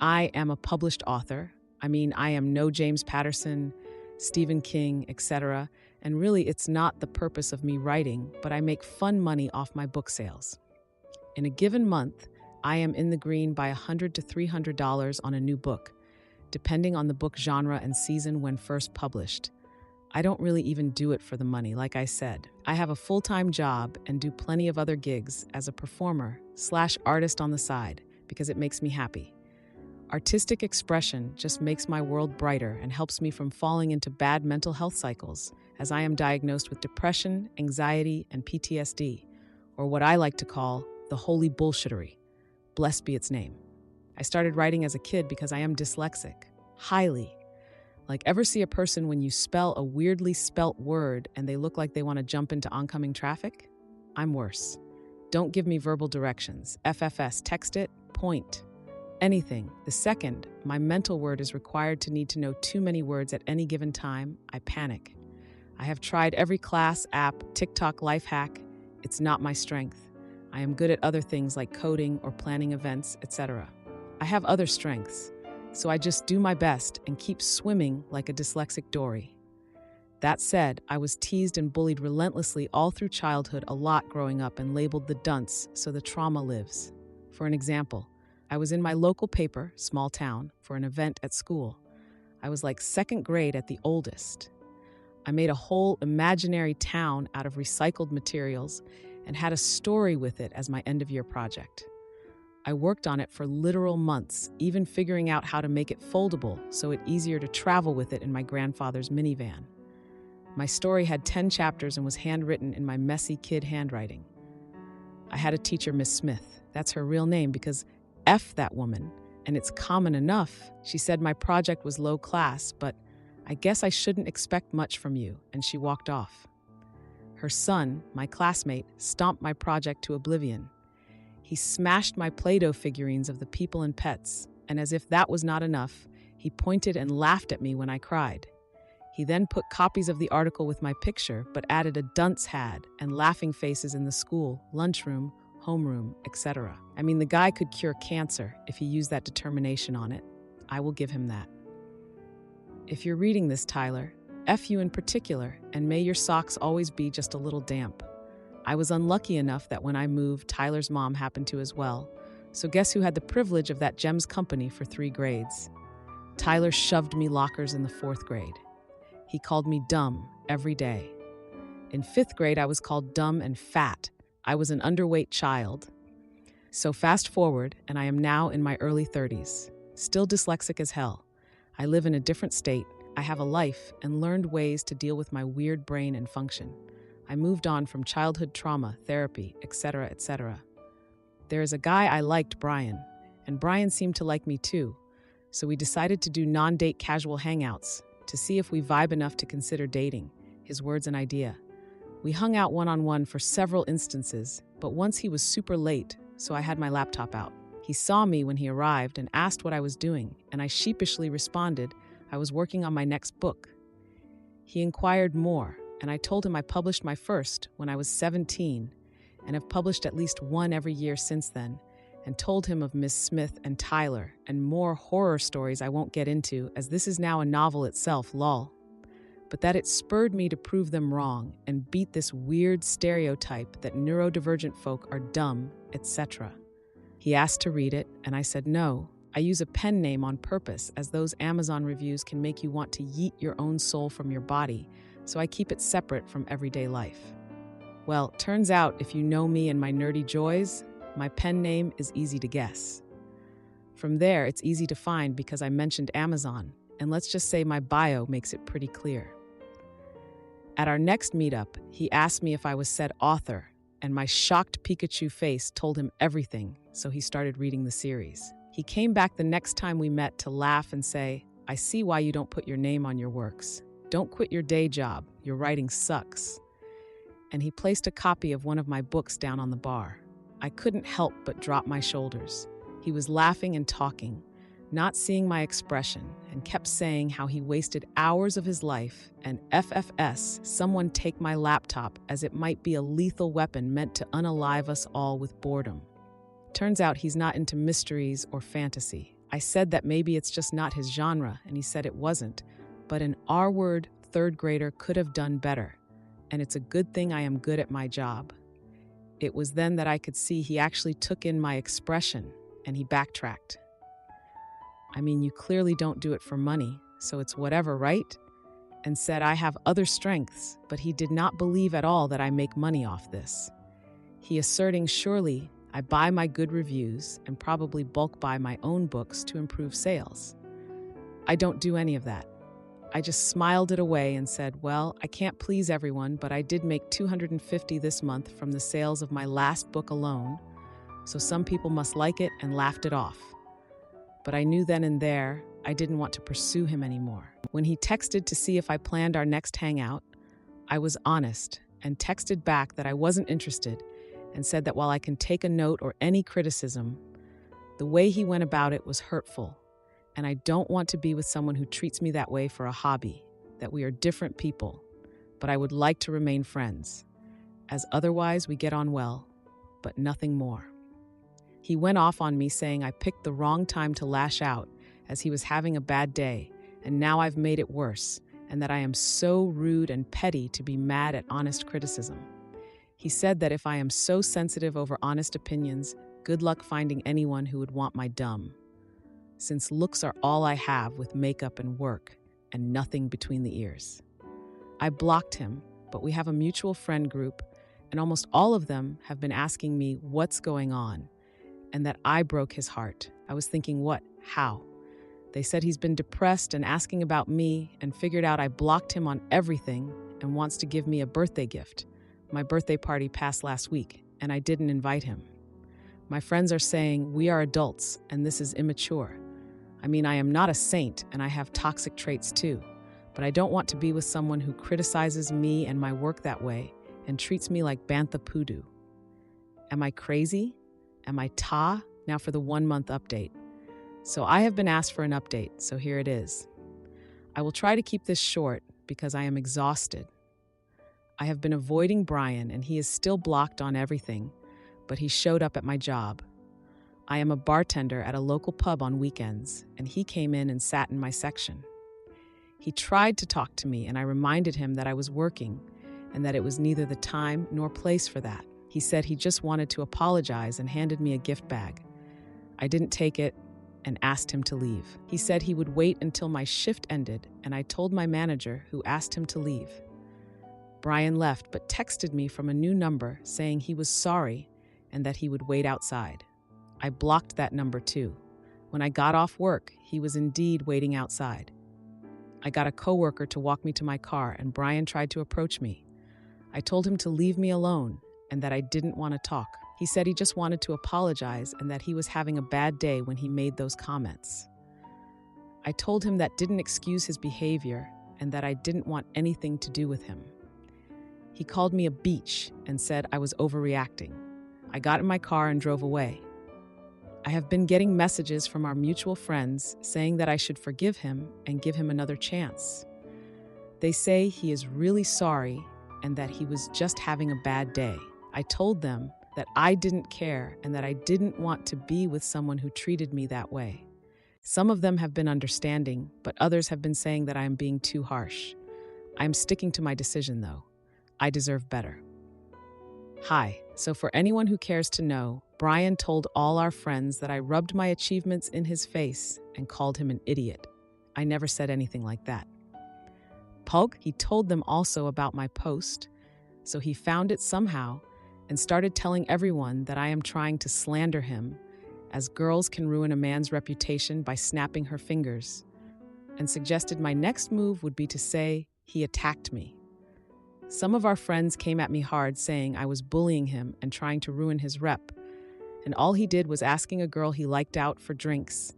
I am a published author. I mean, I am no James Patterson, Stephen King, etc. And really, it's not the purpose of me writing, but I make fun money off my book sales. In a given month, I am in the green by $100 to $300 on a new book, depending on the book genre and season when first published. I don't really even do it for the money, like I said. I have a full-time job and do plenty of other gigs as a performer/artist on the side because it makes me happy. Artistic expression just makes my world brighter and helps me from falling into bad mental health cycles, as I am diagnosed with depression, anxiety, and PTSD, or what I like to call the holy bullshittery. Blessed be its name. I started writing as a kid because I am dyslexic. Highly. Like, ever see a person when you spell a weirdly spelt word and they look like they want to jump into oncoming traffic? I'm worse. Don't give me verbal directions. FFS, text it, point. Anything. The second, my mental word is required to need to know too many words at any given time, I panic. I have tried every class, app, TikTok life hack. It's not my strength. I am good at other things like coding or planning events, etc. I have other strengths, so I just do my best and keep swimming like a dyslexic Dory. That said, I was teased and bullied relentlessly all through childhood, a lot growing up, and labeled the dunce, so the trauma lives. For an example, I was in my local paper, small town, for an event at school. I was like second grade at the oldest. I made a whole imaginary town out of recycled materials and had a story with it as my end-of-year project. I worked on it for literal months, even figuring out how to make it foldable so it's easier to travel with it in my grandfather's minivan. My story had 10 chapters and was handwritten in my messy kid handwriting. I had a teacher, Miss Smith. That's her real name because F that woman, and it's common enough. She said my project was low class, but I guess I shouldn't expect much from you, and she walked off. Her son, my classmate, stomped my project to oblivion. He smashed my Play-Doh figurines of the people and pets, and as if that was not enough, he pointed and laughed at me when I cried. He then put copies of the article with my picture, but added a dunce had and laughing faces in the school, lunchroom, homeroom, etc. I mean, the guy could cure cancer if he used that determination on it. I will give him that. If you're reading this, Tyler, F you in particular, and may your socks always be just a little damp. I was unlucky enough that when I moved, Tyler's mom happened to as well. So guess who had the privilege of that gem's company for 3 grades? Tyler shoved me lockers in the 4th grade. He called me dumb every day. In 5th grade, I was called dumb and fat. I was an underweight child. So fast forward, and I am now in my early 30s. Still dyslexic as hell. I live in a different state. I have a life and learned ways to deal with my weird brain and function. I moved on from childhood trauma, therapy, etc., etc. There is a guy I liked, Brian, and Brian seemed to like me too. So we decided to do non-date casual hangouts to see if we vibe enough to consider dating, his words an idea. We hung out one-on-one for several instances, but once he was super late, so I had my laptop out. He saw me when he arrived and asked what I was doing, and I sheepishly responded I was working on my next book. He inquired more, and I told him I published my first when I was 17 and have published at least one every year since then, and told him of Miss Smith and Tyler and more horror stories I won't get into, as this is now a novel itself, lol. But that it spurred me to prove them wrong and beat this weird stereotype that neurodivergent folk are dumb, etc. He asked to read it, and I said no. I use a pen name on purpose, as those Amazon reviews can make you want to yeet your own soul from your body, so I keep it separate from everyday life. Well, turns out if you know me and my nerdy joys, my pen name is easy to guess. From there, it's easy to find because I mentioned Amazon, and let's just say my bio makes it pretty clear. At our next meetup, he asked me if I was said author, and my shocked Pikachu face told him everything, so he started reading the series. He came back the next time we met to laugh and say, I see why you don't put your name on your works. Don't quit your day job, your writing sucks. And he placed a copy of one of my books down on the bar. I couldn't help but drop my shoulders. He was laughing and talking, not seeing my expression, and kept saying how he wasted hours of his life, and FFS, someone take my laptop, as it might be a lethal weapon meant to unalive us all with boredom. Turns out he's not into mysteries or fantasy. I said that maybe it's just not his genre, and he said it wasn't, but an R-word third grader could have done better, and it's a good thing I am good at my job. It was then that I could see he actually took in my expression, and he backtracked. I mean, you clearly don't do it for money, so it's whatever, right? And said I have other strengths, but he did not believe at all that I make money off this. He asserting surely I buy my good reviews and probably bulk buy my own books to improve sales. I don't do any of that. I just smiled it away and said, well, I can't please everyone, but I did make $250 this month from the sales of my last book alone, so some people must like it, and laughed it off. But I knew then and there I didn't want to pursue him anymore. When he texted to see if I planned our next hangout, I was honest and texted back that I wasn't interested and said that while I can take a note or any criticism, the way he went about it was hurtful, and I don't want to be with someone who treats me that way for a hobby, that we are different people, but I would like to remain friends, as otherwise we get on well, but nothing more. He went off on me saying I picked the wrong time to lash out, as he was having a bad day, and now I've made it worse, and that I am so rude and petty to be mad at honest criticism. He said that if I am so sensitive over honest opinions, good luck finding anyone who would want my dumb, since looks are all I have with makeup and work, and nothing between the ears. I blocked him, but we have a mutual friend group, and almost all of them have been asking me what's going on, and that I broke his heart. I was thinking, what? How? They said he's been depressed and asking about me, and figured out I blocked him on everything and wants to give me a birthday gift. My birthday party passed last week, and I didn't invite him. My friends are saying we are adults, and this is immature. I mean, I am not a saint, and I have toxic traits too, but I don't want to be with someone who criticizes me and my work that way and treats me like Bantha Poodoo. Am I crazy? Am I ta? Now for the 1-month update. So I have been asked for an update, so here it is. I will try to keep this short because I am exhausted. I have been avoiding Brian, and he is still blocked on everything, but he showed up at my job. I am a bartender at a local pub on weekends, and he came in and sat in my section. He tried to talk to me, and I reminded him that I was working and that it was neither the time nor place for that. He said he just wanted to apologize and handed me a gift bag. I didn't take it and asked him to leave. He said he would wait until my shift ended, and I told my manager, who asked him to leave. Brian left, but texted me from a new number saying he was sorry and that he would wait outside. I blocked that number too. When I got off work, he was indeed waiting outside. I got a coworker to walk me to my car, and Brian tried to approach me. I told him to leave me alone and that I didn't want to talk. He said he just wanted to apologize and that he was having a bad day when he made those comments. I told him that didn't excuse his behavior and that I didn't want anything to do with him. He called me a beach and said I was overreacting. I got in my car and drove away. I have been getting messages from our mutual friends saying that I should forgive him and give him another chance. They say he is really sorry and that he was just having a bad day. I told them that I didn't care and that I didn't want to be with someone who treated me that way. Some of them have been understanding, but others have been saying that I am being too harsh. I am sticking to my decision, though. I deserve better. Hi, so for anyone who cares to know, Brian told all our friends that I rubbed my achievements in his face and called him an idiot. I never said anything like that. Pug, he told them also about my post, so he found it somehow and started telling everyone that I am trying to slander him, as girls can ruin a man's reputation by snapping her fingers, and suggested my next move would be to say he attacked me. Some of our friends came at me hard, saying I was bullying him and trying to ruin his rep, and all he did was asking a girl he liked out for drinks,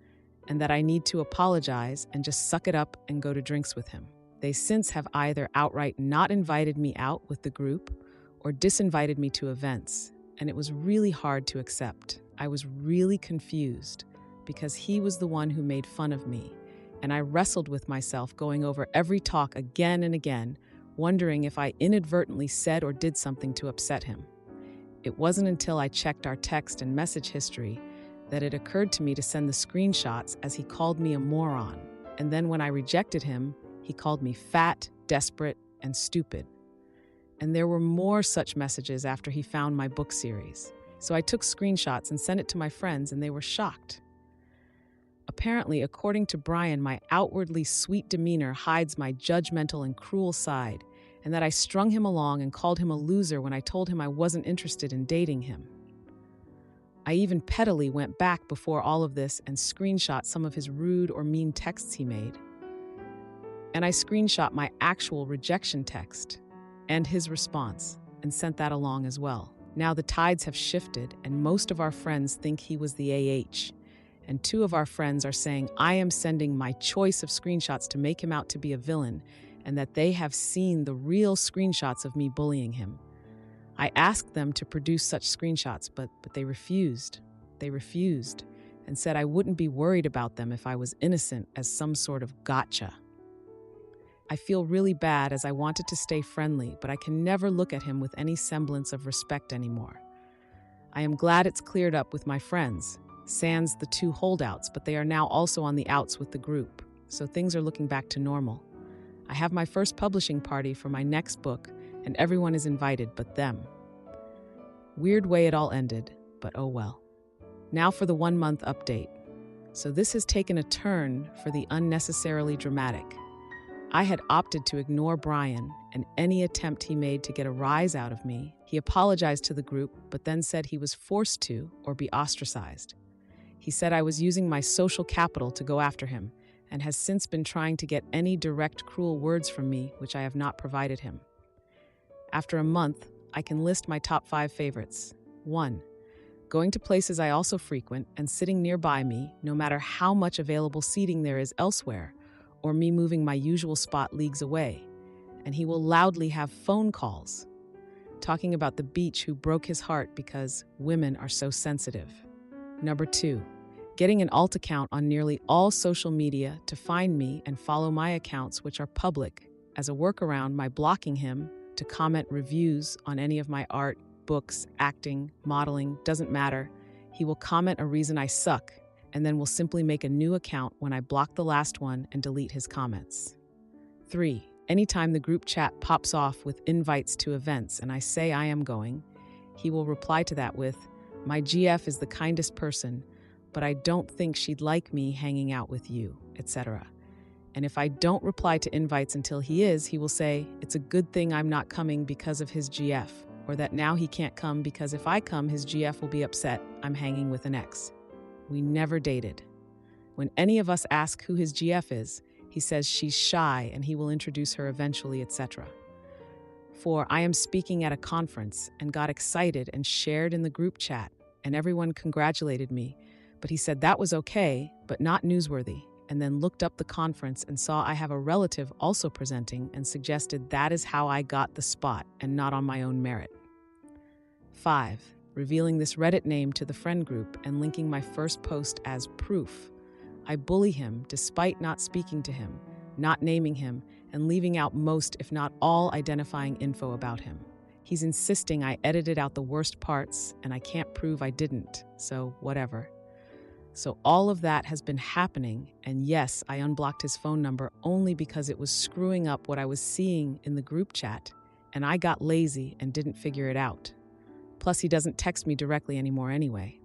and that I need to apologize and just suck it up and go to drinks with him. They since have either outright not invited me out with the group or disinvited me to events, and it was really hard to accept. I was really confused because he was the one who made fun of me, and I wrestled with myself, going over every talk again and again, wondering if I inadvertently said or did something to upset him. It wasn't until I checked our text and message history that it occurred to me to send the screenshots as he called me a moron. And then when I rejected him, he called me fat, desperate, and stupid. And there were more such messages after he found my book series. So I took screenshots and sent it to my friends, and they were shocked. Apparently, according to Brian, my outwardly sweet demeanor hides my judgmental and cruel side, and that I strung him along and called him a loser when I told him I wasn't interested in dating him. I even pettily went back before all of this and screenshot some of his rude or mean texts he made. And I screenshot my actual rejection text and his response and sent that along as well. Now the tides have shifted, and most of our friends think he was the AH. And 2 of our friends are saying I am sending my choice of screenshots to make him out to be a villain, and that they have seen the real screenshots of me bullying him. I asked them to produce such screenshots, but they refused. They refused and said I wouldn't be worried about them if I was innocent, as some sort of gotcha. I feel really bad, as I wanted to stay friendly, but I can never look at him with any semblance of respect anymore. I am glad it's cleared up with my friends, sans the 2 holdouts, but they are now also on the outs with the group, so things are looking back to normal. I have my first publishing party for my next book, and everyone is invited but them. Weird way it all ended, but oh well. Now for the 1-month update. So this has taken a turn for the unnecessarily dramatic. I had opted to ignore Brian and any attempt he made to get a rise out of me. He apologized to the group, but then said he was forced to or be ostracized. He said I was using my social capital to go after him, and has since been trying to get any direct cruel words from me, which I have not provided him. After a month, I can list my top 5 favorites. 1. Going to places I also frequent and sitting nearby me, no matter how much available seating there is elsewhere, or me moving my usual spot leagues away. And he will loudly have phone calls, talking about the beach who broke his heart because women are so sensitive. Number 2. Getting an alt account on nearly all social media to find me and follow my accounts, which are public, as a workaround by blocking him to comment reviews on any of my art, books, acting, modeling, doesn't matter. He will comment a reason I suck, and then will simply make a new account when I block the last one and delete his comments. 3. Anytime the group chat pops off with invites to events and I say I am going, he will reply to that with, "My GF is the kindest person, but I don't think she'd like me hanging out with you," etc. And if I don't reply to invites until he will say, "It's a good thing I'm not coming because of his GF," or that now he can't come because if I come, his GF will be upset I'm hanging with an ex. We never dated. When any of us ask who his GF is, he says she's shy and he will introduce her eventually, etc. 4. I am speaking at a conference and got excited and shared in the group chat, and everyone congratulated me, but he said that was okay, but not newsworthy, and then looked up the conference and saw I have a relative also presenting and suggested that is how I got the spot and not on my own merit. 5. Revealing this Reddit name to the friend group and linking my first post as proof. I bully him despite not speaking to him, not naming him, and leaving out most, if not all, identifying info about him. He's insisting I edited out the worst parts, and I can't prove I didn't, so whatever. So all of that has been happening, and yes, I unblocked his phone number only because it was screwing up what I was seeing in the group chat, and I got lazy and didn't figure it out. Plus, he doesn't text me directly anymore anyway.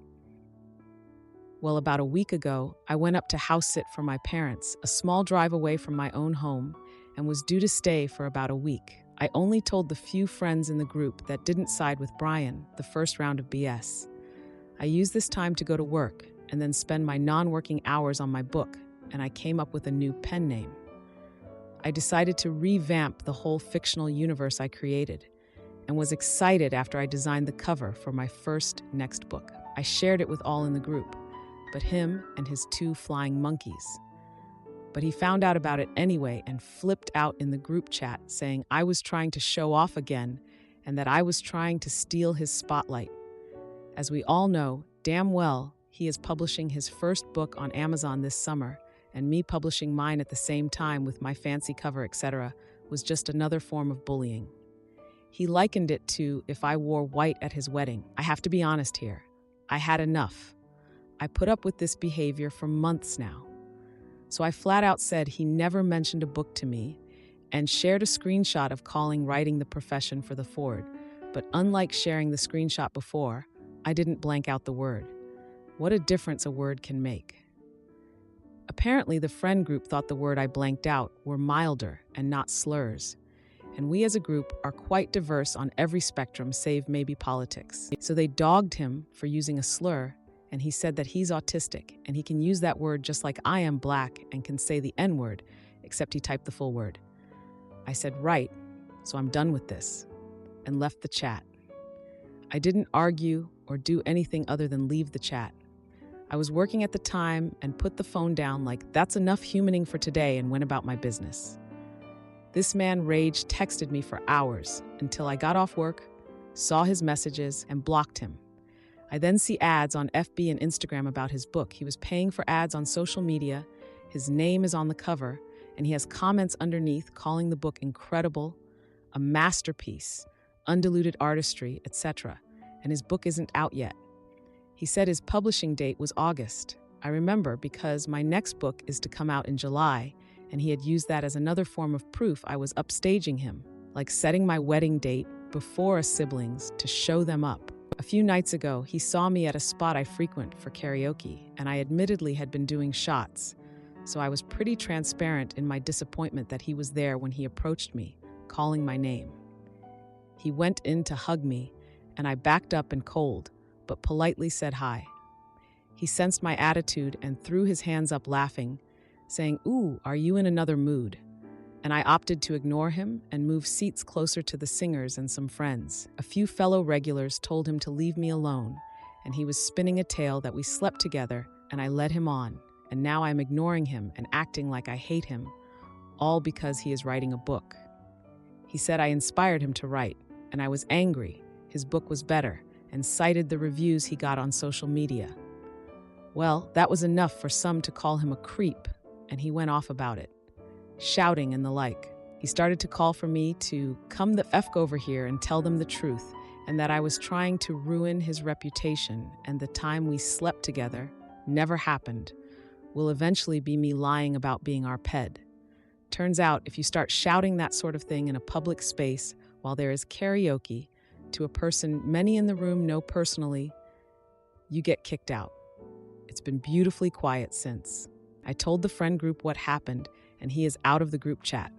Well, about a week ago, I went up to house sit for my parents, a small drive away from my own home, and was due to stay for about a week. I only told the few friends in the group that didn't side with Brian, the first round of BS. I used this time to go to work and then spend my non-working hours on my book, and I came up with a new pen name. I decided to revamp the whole fictional universe I created, and was excited after I designed the cover for my first next book. I shared it with all in the group, but him and his 2 flying monkeys. But he found out about it anyway and flipped out in the group chat saying I was trying to show off again and that I was trying to steal his spotlight. As we all know, damn well, he is publishing his first book on Amazon this summer, and me publishing mine at the same time with my fancy cover, etc., was just another form of bullying. He likened it to if I wore white at his wedding. I have to be honest here. I had enough. I put up with this behavior for months now. So I flat out said he never mentioned a book to me and shared a screenshot of calling writing the profession for the Ford. But unlike sharing the screenshot before, I didn't blank out the word. What a difference a word can make. Apparently, the friend group thought the word I blanked out were milder and not slurs. And we as a group are quite diverse on every spectrum save maybe politics. So they dogged him for using a slur, and he said that he's autistic and he can use that word just like I am black and can say the N-word, except he typed the full word. I said, right, so I'm done with this, and left the chat. I didn't argue or do anything other than leave the chat. I was working at the time and put the phone down like that's enough humaning for today and went about my business. This man Rage texted me for hours until I got off work, saw his messages, and blocked him. I then see ads on FB and Instagram about his book. He was paying for ads on social media, his name is on the cover, and he has comments underneath calling the book incredible, a masterpiece, undiluted artistry, etc. And his book isn't out yet. He said his publishing date was August. I remember because my next book is to come out in July, and he had used that as another form of proof I was upstaging him, like setting my wedding date before a siblings to show them up. A few nights ago, he saw me at a spot I frequent for karaoke, and I admittedly had been doing shots, so I was pretty transparent in my disappointment that he was there when he approached me, calling my name. He went in to hug me, and I backed up and cold, but politely said hi. He sensed my attitude and threw his hands up laughing, saying, "Ooh, are you in another mood?" And I opted to ignore him and move seats closer to the singers and some friends. A few fellow regulars told him to leave me alone, and he was spinning a tale that we slept together, and I led him on, and now I'm ignoring him and acting like I hate him, all because he is writing a book. He said I inspired him to write, and I was angry. His book was better, and cited the reviews he got on social media. Well, that was enough for some to call him a creep, and he went off about it, shouting and the like. He started to call for me to come the F over here and tell them the truth, and that I was trying to ruin his reputation, and the time we slept together never happened, will eventually be me lying about being our ped. Turns out, if you start shouting that sort of thing in a public space while there is karaoke to a person many in the room know personally, you get kicked out. It's been beautifully quiet since. I told the friend group what happened, and he is out of the group chat.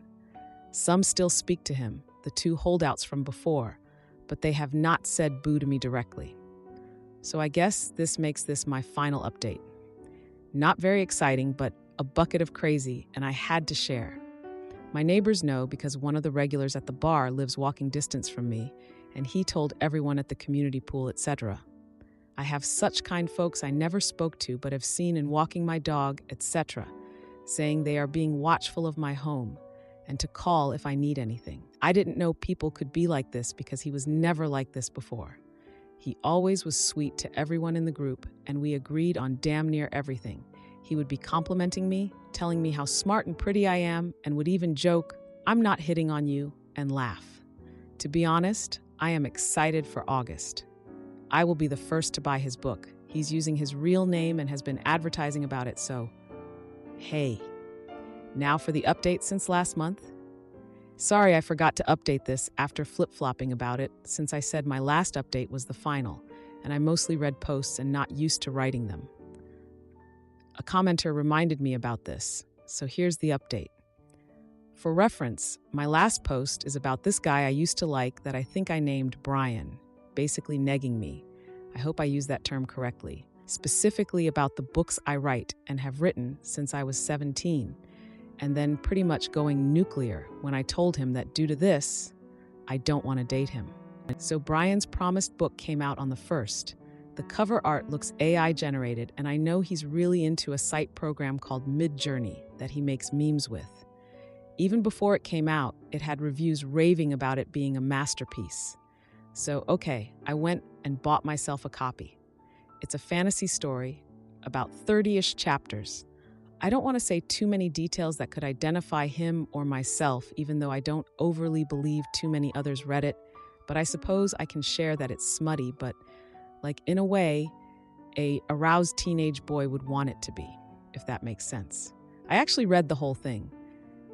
Some still speak to him, the two holdouts from before, but they have not said boo to me directly. So I guess this makes this my final update. Not very exciting, but a bucket of crazy, and I had to share. My neighbors know because one of the regulars at the bar lives walking distance from me, and he told everyone at the community pool, etc. I have such kind folks I never spoke to but have seen in walking my dog, etc., saying they are being watchful of my home and to call if I need anything. I didn't know people could be like this because he was never like this before. He always was sweet to everyone in the group, and we agreed on damn near everything. He would be complimenting me, telling me how smart and pretty I am, and would even joke, "I'm not hitting on you," and laugh. To be honest, I am excited for August. I will be the first to buy his book. He's using his real name and has been advertising about it, so hey. Now for the update since last month. Sorry I forgot to update this after flip-flopping about it, since I said my last update was the final, and I mostly read posts and not used to writing them. A commenter reminded me about this, so here's the update. For reference, my last post is about this guy I used to like that I think I named Brian, basically negging me. I hope I use that term correctly. Specifically about the books I write and have written since I was 17, and then pretty much going nuclear when I told him that due to this, I don't want to date him. So Brian's promised book came out on the 1st. The cover art looks AI generated, and I know he's really into a site program called Midjourney that he makes memes with. Even before it came out, it had reviews raving about it being a masterpiece. So, okay, I went and bought myself a copy. It's a fantasy story, about 30-ish chapters. I don't want to say too many details that could identify him or myself, even though I don't overly believe too many others read it, but I suppose I can share that it's smutty, but, like, in a way, a aroused teenage boy would want it to be, if that makes sense. I actually read the whole thing.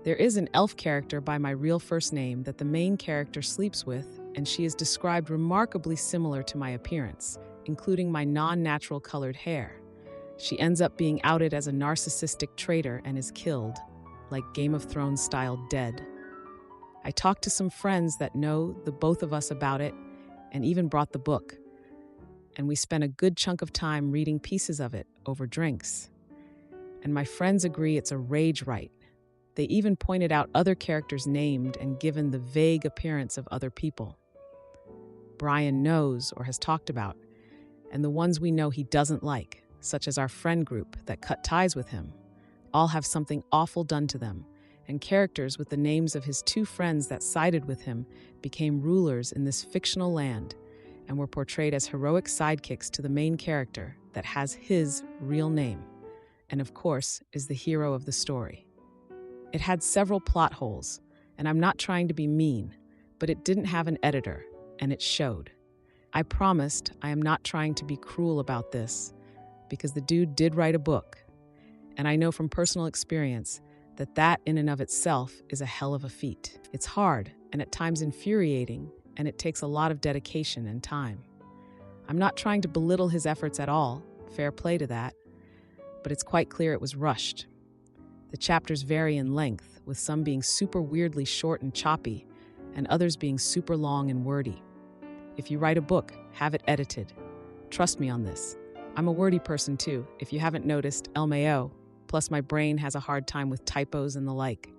There is an elf character by my real first name that the main character sleeps with, and she is described remarkably similar to my appearance, including my non-natural colored hair. She ends up being outed as a narcissistic traitor and is killed, like Game of Thrones style dead. I talked to some friends that know the both of us about it and even brought the book. And we spent a good chunk of time reading pieces of it over drinks. And my friends agree it's a rage write. They even pointed out other characters named and given the vague appearance of other people Brian knows or has talked about, and the ones we know he doesn't like, such as our friend group that cut ties with him, all have something awful done to them, and characters with the names of his two friends that sided with him became rulers in this fictional land and were portrayed as heroic sidekicks to the main character that has his real name, and of course is the hero of the story. It had several plot holes, and I'm not trying to be mean, but it didn't have an editor, and it showed. I promised I am not trying to be cruel about this, because the dude did write a book, and I know from personal experience that in and of itself is a hell of a feat. It's hard, and at times infuriating, and it takes a lot of dedication and time. I'm not trying to belittle his efforts at all, fair play to that, but it's quite clear it was rushed. The chapters vary in length, with some being super weirdly short and choppy, and others being super long and wordy. If you write a book, have it edited. Trust me on this. I'm a wordy person too, if you haven't noticed, LMAO, plus my brain has a hard time with typos and the like.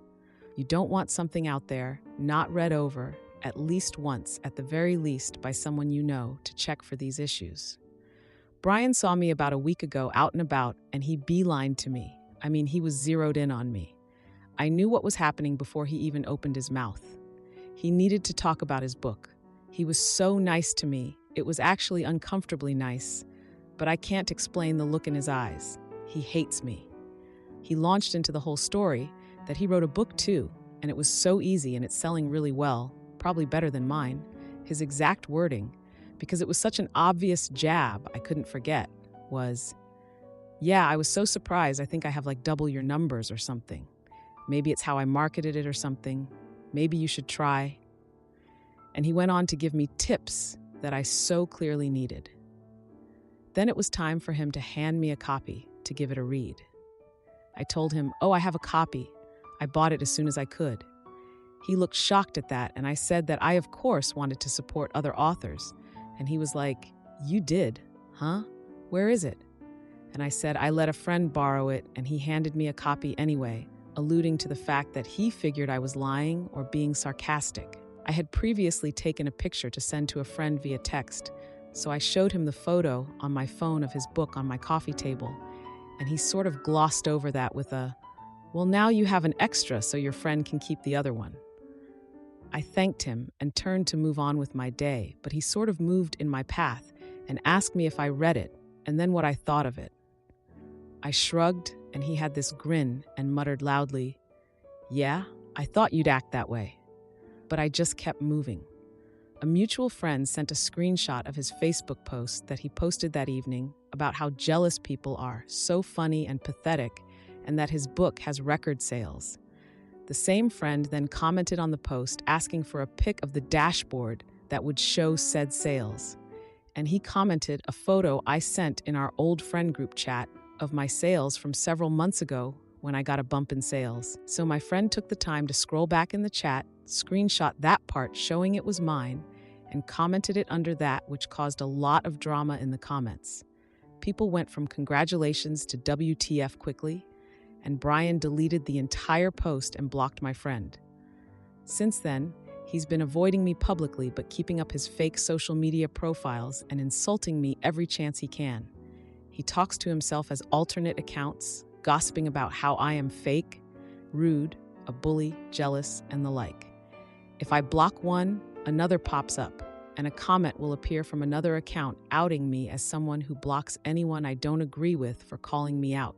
You don't want something out there, not read over, at least once, at the very least, by someone you know, to check for these issues. Brian saw me about a week ago out and about, and he beelined to me. He was zeroed in on me. I knew what was happening before he even opened his mouth. He needed to talk about his book. He was so nice to me. It was actually uncomfortably nice, but I can't explain the look in his eyes. He hates me. He launched into the whole story that he wrote a book too, and it was so easy and it's selling really well, probably better than mine. His exact wording, because it was such an obvious jab I couldn't forget, was, "Yeah, I was so surprised. I think I have like double your numbers or something. Maybe it's how I marketed it or something. Maybe you should try." And he went on to give me tips that I so clearly needed. Then it was time for him to hand me a copy to give it a read. I told him, "Oh, I have a copy. I bought it as soon as I could." He looked shocked at that, and I said that I, of course, wanted to support other authors. And he was like, "You did, huh? Where is it?" And I said I let a friend borrow it, and he handed me a copy anyway, alluding to the fact that he figured I was lying or being sarcastic. I had previously taken a picture to send to a friend via text, so I showed him the photo on my phone of his book on my coffee table, and he sort of glossed over that with a, "Well, now you have an extra so your friend can keep the other one." I thanked him and turned to move on with my day, but he sort of moved in my path and asked me if I read it and then what I thought of it. I shrugged, and he had this grin and muttered loudly, "Yeah, I thought you'd act that way." But I just kept moving. A mutual friend sent a screenshot of his Facebook post that he posted that evening about how jealous people are, so funny and pathetic, and that his book has record sales. The same friend then commented on the post asking for a pic of the dashboard that would show said sales. And he commented a photo I sent in our old friend group chat of my sales from several months ago when I got a bump in sales. So my friend took the time to scroll back in the chat, screenshot that part showing it was mine, and commented it under that, which caused a lot of drama in the comments. People went from congratulations to WTF quickly, and Brian deleted the entire post and blocked my friend. Since then, he's been avoiding me publicly but keeping up his fake social media profiles and insulting me every chance he can. He talks to himself as alternate accounts, gossiping about how I am fake, rude, a bully, jealous, and the like. If I block one, another pops up, and a comment will appear from another account outing me as someone who blocks anyone I don't agree with for calling me out.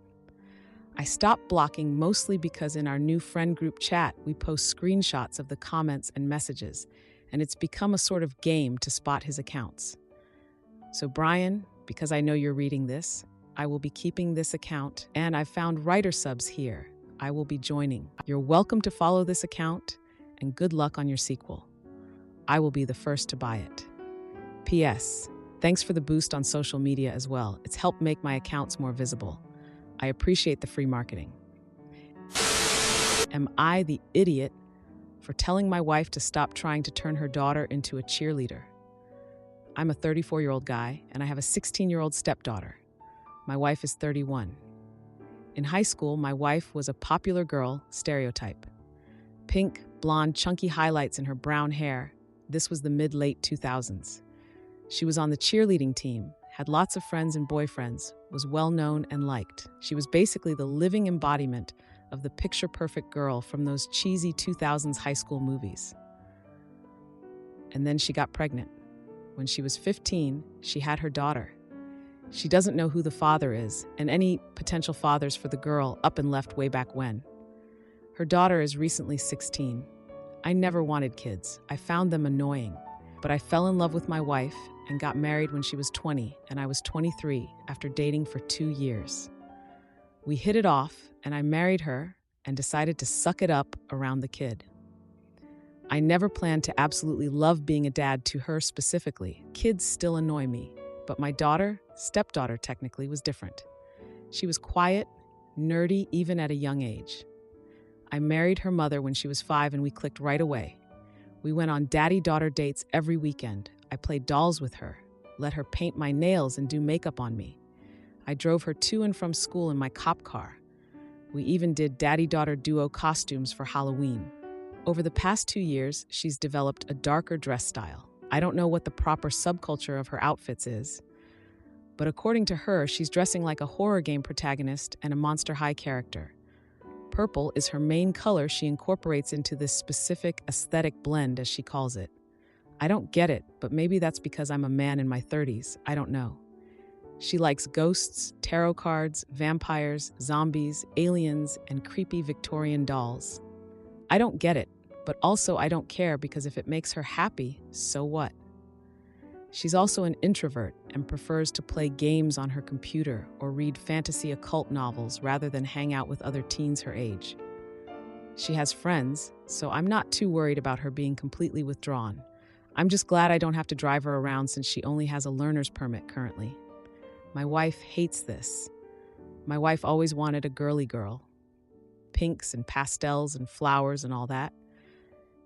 I stopped blocking mostly because in our new friend group chat, we post screenshots of the comments and messages, and it's become a sort of game to spot his accounts. So Brian, Because I know you're reading this, I will be keeping this account, and I've found writer subs here. I will be joining. You're welcome to follow this account, and good luck on your sequel. I will be the first to buy it. P.S. Thanks for the boost on social media as well. It's helped make my accounts more visible. I appreciate the free marketing. Am I the idiot for telling my wife to stop trying to turn her daughter into a cheerleader? I'm a 34-year-old guy, and I have a 16-year-old stepdaughter. My wife is 31. In high school, my wife was a popular girl stereotype. Pink, blonde, chunky highlights in her brown hair. This was the mid-late 2000s. She was on the cheerleading team, had lots of friends and boyfriends, was well-known and liked. She was basically the living embodiment of the picture-perfect girl from those cheesy 2000s high school movies. And then she got pregnant. When she was 15, she had her daughter. She doesn't know who the father is, and any potential fathers for the girl up and left way back when. Her daughter is recently 16. I never wanted kids. I found them annoying. But I fell in love with my wife and got married when she was 20, and I was 23 after dating for 2 years. We hit it off, and I married her and decided to suck it up around the kid. I never planned to absolutely love being a dad to her specifically. Kids still annoy me, but my daughter, stepdaughter technically, was different. She was quiet, nerdy, even at a young age. I married her mother when she was 5, and we clicked right away. We went on daddy-daughter dates every weekend. I played dolls with her, let her paint my nails and do makeup on me. I drove her to and from school in my cop car. We even did daddy-daughter duo costumes for Halloween. Over the past 2 years, she's developed a darker dress style. I don't know what the proper subculture of her outfits is, but according to her, she's dressing like a horror game protagonist and a Monster High character. Purple is her main color she incorporates into this specific aesthetic blend, as she calls it. I don't get it, but maybe that's because I'm a man in my 30s. I don't know. She likes ghosts, tarot cards, vampires, zombies, aliens, and creepy Victorian dolls. I don't get it, but also I don't care because if it makes her happy, so what? She's also an introvert and prefers to play games on her computer or read fantasy occult novels rather than hang out with other teens her age. She has friends, so I'm not too worried about her being completely withdrawn. I'm just glad I don't have to drive her around since she only has a learner's permit currently. My wife hates this. My wife always wanted a girly girl. Pinks and pastels and flowers and all that.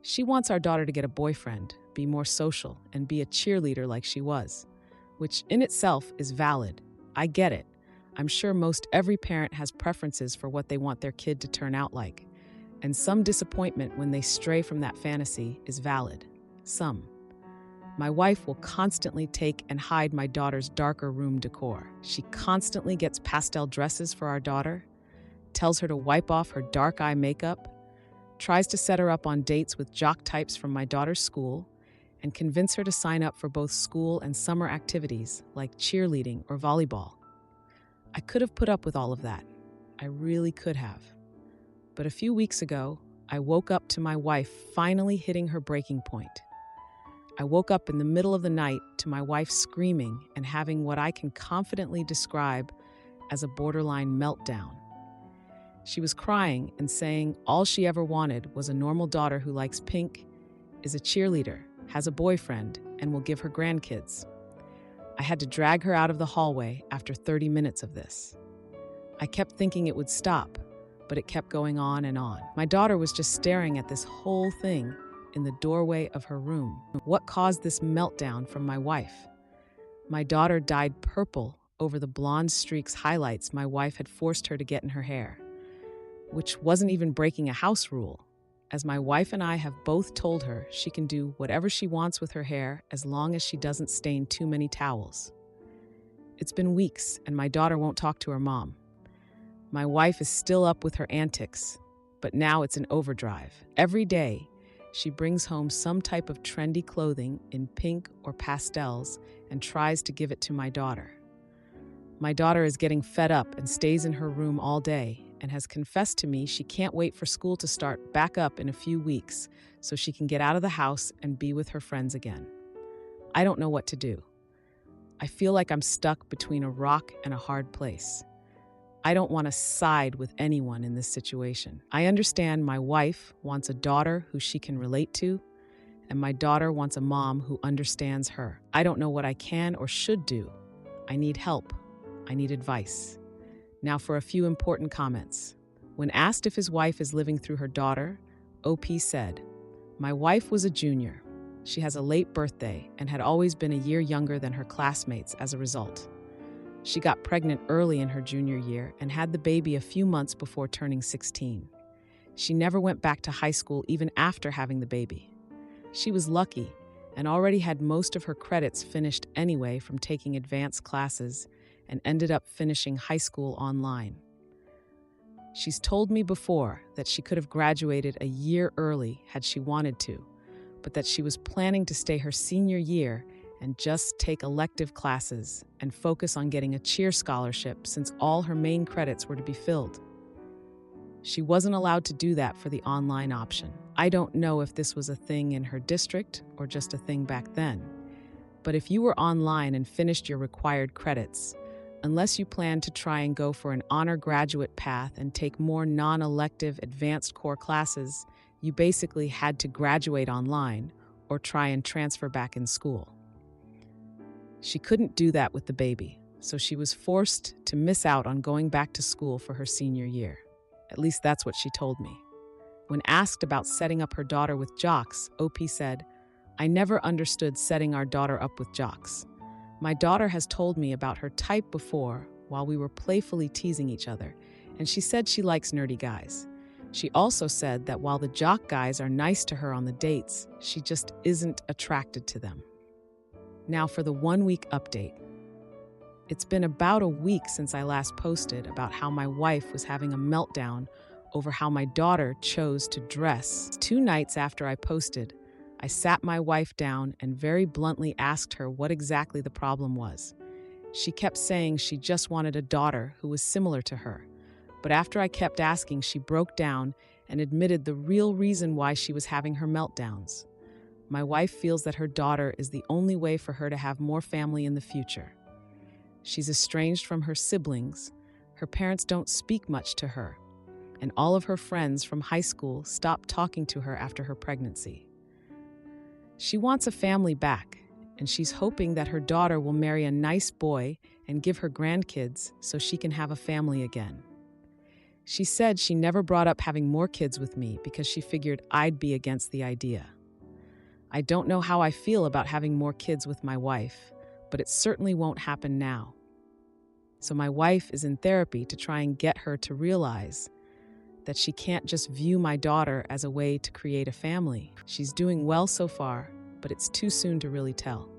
She wants our daughter to get a boyfriend, be more social, and be a cheerleader like she was, which in itself is valid. I get it. I'm sure most every parent has preferences for what they want their kid to turn out like, and some disappointment when they stray from that fantasy is valid. Some. My wife will constantly take and hide my daughter's darker room decor. She constantly gets pastel dresses for our daughter, tells her to wipe off her dark eye makeup, tries to set her up on dates with jock types from my daughter's school, and convince her to sign up for both school and summer activities like cheerleading or volleyball. I could have put up with all of that. I really could have. But a few weeks ago, I woke up to my wife finally hitting her breaking point. I woke up in the middle of the night to my wife screaming and having what I can confidently describe as a borderline meltdown. She was crying and saying all she ever wanted was a normal daughter who likes pink, is a cheerleader, has a boyfriend, and will give her grandkids. I had to drag her out of the hallway after 30 minutes of this. I kept thinking it would stop, but it kept going on and on. My daughter was just staring at this whole thing in the doorway of her room. What caused this meltdown from my wife? My daughter dyed purple over the blonde streaks highlights my wife had forced her to get in her hair, which wasn't even breaking a house rule, as my wife and I have both told her she can do whatever she wants with her hair as long as she doesn't stain too many towels. It's been weeks, and my daughter won't talk to her mom. My wife is still up with her antics, but now it's an overdrive. Every day, she brings home some type of trendy clothing in pink or pastels and tries to give it to my daughter. My daughter is getting fed up and stays in her room all day and has confessed to me she can't wait for school to start back up in a few weeks so she can get out of the house and be with her friends again. I don't know what to do. I feel like I'm stuck between a rock and a hard place. I don't want to side with anyone in this situation. I understand my wife wants a daughter who she can relate to, and my daughter wants a mom who understands her. I don't know what I can or should do. I need help. I need advice. Now for a few important comments. When asked if his wife is living through her daughter, OP said, "My wife was a junior. She has a late birthday and had always been a year younger than her classmates as a result. She got pregnant early in her junior year and had the baby a few months before turning 16. She never went back to high school even after having the baby. She was lucky and already had most of her credits finished anyway from taking advanced classes and ended up finishing high school online. She's told me before that she could have graduated a year early had she wanted to, but that she was planning to stay her senior year and just take elective classes and focus on getting a cheer scholarship since all her main credits were to be filled. She wasn't allowed to do that for the online option. I don't know if this was a thing in her district or just a thing back then, but if you were online and finished your required credits, unless you planned to try and go for an honor graduate path and take more non-elective advanced core classes, you basically had to graduate online or try and transfer back in school. She couldn't do that with the baby, so she was forced to miss out on going back to school for her senior year. At least that's what she told me. When asked about setting up her daughter with jocks, OP said, "I never understood setting our daughter up with jocks. My daughter has told me about her type before while we were playfully teasing each other, and she said she likes nerdy guys. She also said that while the jock guys are nice to her on the dates, she just isn't attracted to them." Now for the 1-week update. It's been about a week since I last posted about how my wife was having a meltdown over how my daughter chose to dress. 2 nights after I posted, I sat my wife down and very bluntly asked her what exactly the problem was. She kept saying she just wanted a daughter who was similar to her. But after I kept asking, she broke down and admitted the real reason why she was having her meltdowns. My wife feels that her daughter is the only way for her to have more family in the future. She's estranged from her siblings, her parents don't speak much to her, and all of her friends from high school stopped talking to her after her pregnancy. She wants a family back, and she's hoping that her daughter will marry a nice boy and give her grandkids so she can have a family again. She said she never brought up having more kids with me because she figured I'd be against the idea. I don't know how I feel about having more kids with my wife, but it certainly won't happen now. So my wife is in therapy to try and get her to realize that she can't just view my daughter as a way to create a family. She's doing well so far, but it's too soon to really tell.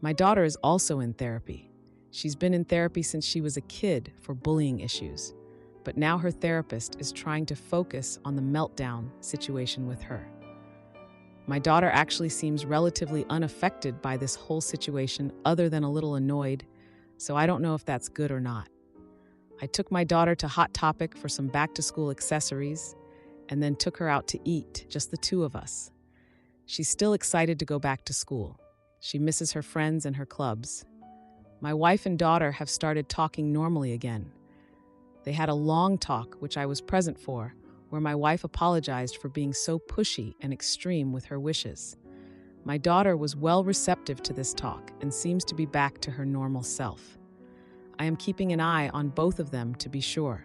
My daughter is also in therapy. She's been in therapy since she was a kid for bullying issues, but now her therapist is trying to focus on the meltdown situation with her. My daughter actually seems relatively unaffected by this whole situation other than a little annoyed, so I don't know if that's good or not. I took my daughter to Hot Topic for some back-to-school accessories and then took her out to eat, just the 2 of us. She's still excited to go back to school. She misses her friends and her clubs. My wife and daughter have started talking normally again. They had a long talk, which I was present for, where my wife apologized for being so pushy and extreme with her wishes. My daughter was well receptive to this talk and seems to be back to her normal self. I am keeping an eye on both of them to be sure.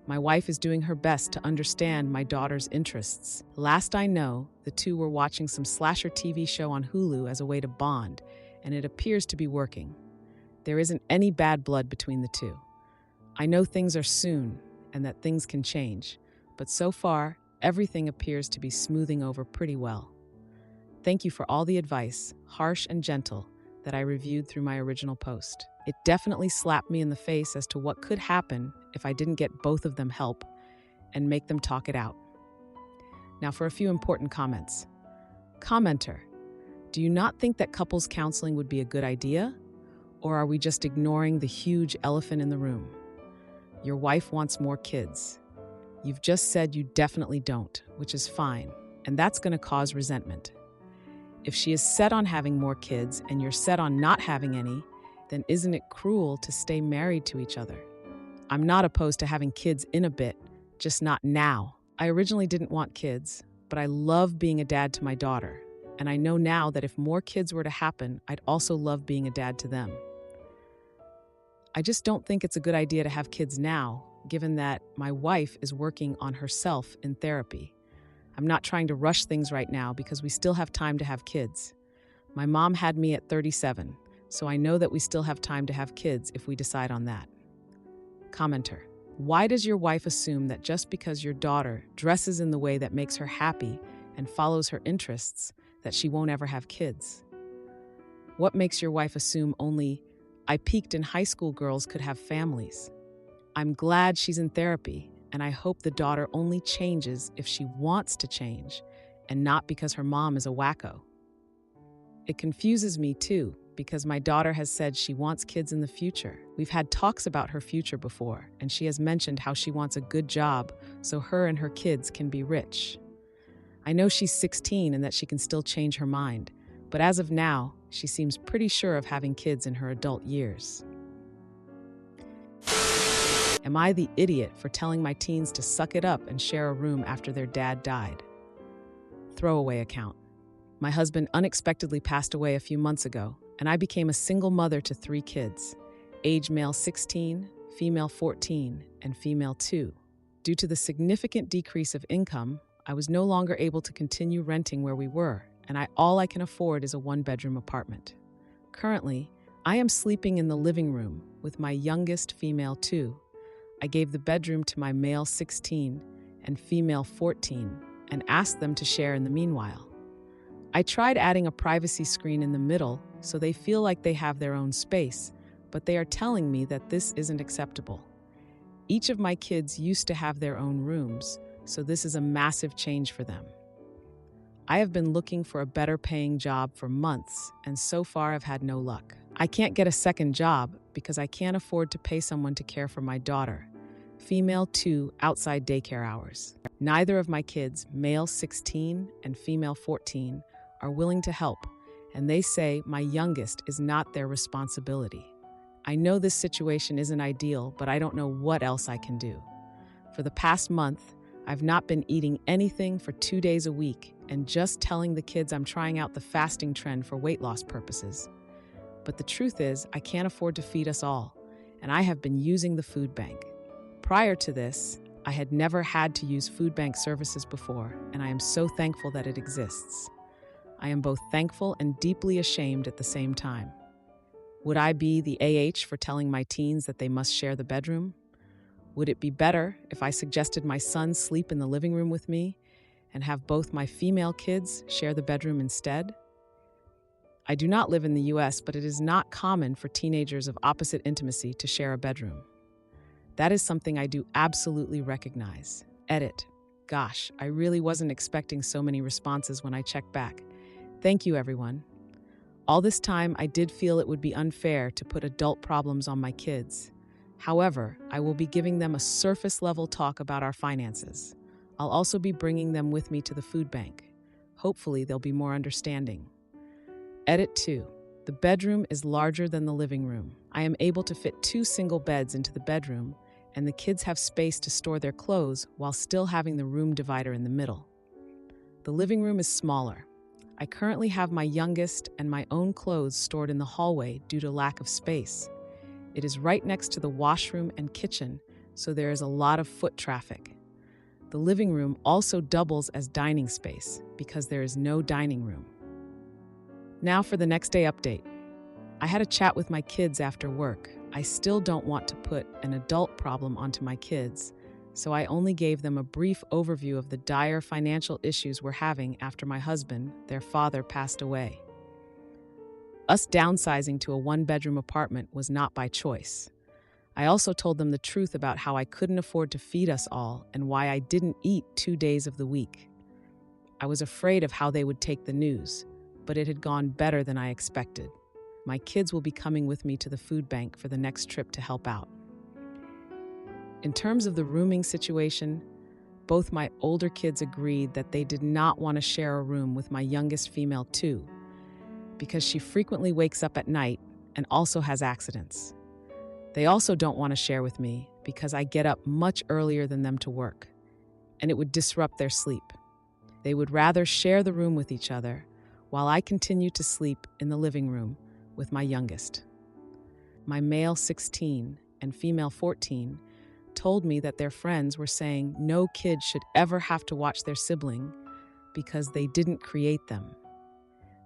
My wife is doing her best to understand my daughter's interests. Last I know, the 2 were watching some slasher TV show on Hulu as a way to bond, and it appears to be working. There isn't any bad blood between the 2. I know things are soon and that things can change, but so far, everything appears to be smoothing over pretty well. Thank you for all the advice, harsh and gentle, that I reviewed through my original post. It definitely slapped me in the face as to what could happen if I didn't get both of them help and make them talk it out. Now for a few important comments. Commenter, do you not think that couples counseling would be a good idea? Or are we just ignoring the huge elephant in the room? Your wife wants more kids. You've just said you definitely don't, which is fine, and that's going to cause resentment. If she is set on having more kids and you're set on not having any, then isn't it cruel to stay married to each other? I'm not opposed to having kids in a bit, just not now. I originally didn't want kids, but I love being a dad to my daughter, and I know now that if more kids were to happen, I'd also love being a dad to them. I just don't think it's a good idea to have kids now, given that my wife is working on herself in therapy. I'm not trying to rush things right now because we still have time to have kids. My mom had me at 37, so I know that we still have time to have kids if we decide on that. Commenter: why does your wife assume that just because your daughter dresses in the way that makes her happy and follows her interests, that she won't ever have kids? What makes your wife assume only "I peaked in high school girls could have families"? I'm glad she's in therapy, and I hope the daughter only changes if she wants to change, and not because her mom is a wacko. It confuses me too, because my daughter has said she wants kids in the future. We've had talks about her future before, and she has mentioned how she wants a good job so her and her kids can be rich. I know she's 16 and that she can still change her mind, but as of now, she seems pretty sure of having kids in her adult years. Am I the idiot for telling my teens to suck it up and share a room after their dad died? Throwaway account. My husband unexpectedly passed away a few months ago, and I became a single mother to 3 kids, age male 16, female 14, and female 2. Due to the significant decrease of income, I was no longer able to continue renting where we were, and all I can afford is a 1-bedroom apartment. Currently, I am sleeping in the living room with my youngest female 2. I gave the bedroom to my male 16 and female 14 and asked them to share in the meanwhile. I tried adding a privacy screen in the middle so they feel like they have their own space, but they are telling me that this isn't acceptable. Each of my kids used to have their own rooms, so this is a massive change for them. I have been looking for a better paying job for months, and so far I've had no luck. I can't get a second job because I can't afford to pay someone to care for my daughter, female 2, outside daycare hours. Neither of my kids, male 16 and female 14, are willing to help, and they say my youngest is not their responsibility. I know this situation isn't ideal, but I don't know what else I can do. For the past month, I've not been eating anything for 2 days a week and just telling the kids I'm trying out the fasting trend for weight loss purposes. But the truth is, I can't afford to feed us all, and I have been using the food bank. Prior to this, I had never had to use food bank services before, and I am so thankful that it exists. I am both thankful and deeply ashamed at the same time. Would I be the AH for telling my teens that they must share the bedroom? Would it be better if I suggested my son sleep in the living room with me and have both my female kids share the bedroom instead? I do not live in the US, but it is not common for teenagers of opposite intimacy to share a bedroom. That is something I do absolutely recognize. Edit. Gosh, I really wasn't expecting so many responses when I checked back. Thank you, everyone. All this time, I did feel it would be unfair to put adult problems on my kids. However, I will be giving them a surface-level talk about our finances. I'll also be bringing them with me to the food bank. Hopefully, they'll be more understanding. Edit 2. The bedroom is larger than the living room. I am able to fit 2 single beds into the bedroom, and the kids have space to store their clothes while still having the room divider in the middle. The living room is smaller. I currently have my youngest and my own clothes stored in the hallway due to lack of space. It is right next to the washroom and kitchen, so there is a lot of foot traffic. The living room also doubles as dining space because there is no dining room. Now for the next day update. I had a chat with my kids after work. I still don't want to put an adult problem onto my kids, so I only gave them a brief overview of the dire financial issues we're having after my husband, their father, passed away. Us downsizing to a 1-bedroom apartment was not by choice. I also told them the truth about how I couldn't afford to feed us all and why I didn't eat 2 days of the week. I was afraid of how they would take the news, but it had gone better than I expected. My kids will be coming with me to the food bank for the next trip to help out. In terms of the rooming situation, both my older kids agreed that they did not want to share a room with my youngest female 2, because she frequently wakes up at night and also has accidents. They also don't want to share with me because I get up much earlier than them to work, and it would disrupt their sleep. They would rather share the room with each other while I continue to sleep in the living room with my youngest. My male 16 and female 14 told me that their friends were saying no kid should ever have to watch their sibling because they didn't create them.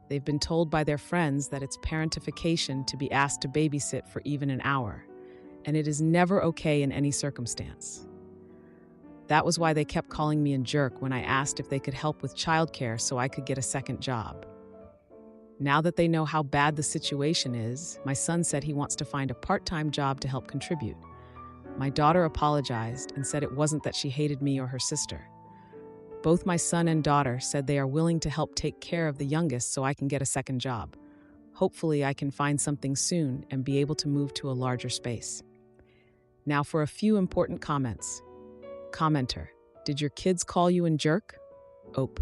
They've been told by their friends that it's parentification to be asked to babysit for even an hour, and it is never okay in any circumstance. That was why they kept calling me a jerk when I asked if they could help with childcare so I could get a second job. Now that they know how bad the situation is, my son said he wants to find a part-time job to help contribute. My daughter apologized and said it wasn't that she hated me or her sister. Both my son and daughter said they are willing to help take care of the youngest so I can get a second job. Hopefully, I can find something soon and be able to move to a larger space. Now for a few important comments. Commenter: did your kids call you a jerk? Ope: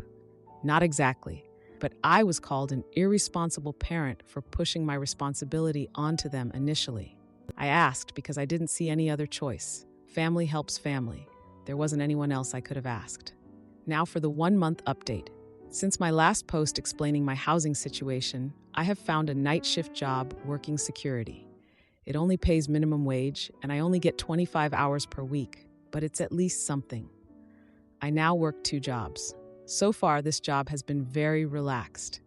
not exactly, but I was called an irresponsible parent for pushing my responsibility onto them initially. I asked because I didn't see any other choice. Family helps family. There wasn't anyone else I could have asked. Now for the 1-month update. Since my last post explaining my housing situation, I have found a night shift job working security. It only pays minimum wage, and I only get 25 hours per week, but it's at least something. I now work 2 jobs. So far, this job has been very relaxed.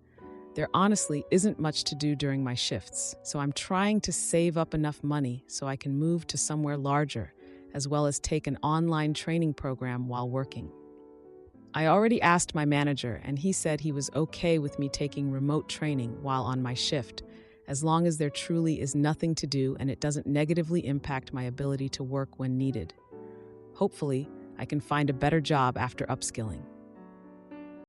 There honestly isn't much to do during my shifts, so I'm trying to save up enough money so I can move to somewhere larger, as well as take an online training program while working. I already asked my manager, and he said he was okay with me taking remote training while on my shift, as long as there truly is nothing to do and it doesn't negatively impact my ability to work when needed. Hopefully, I can find a better job after upskilling.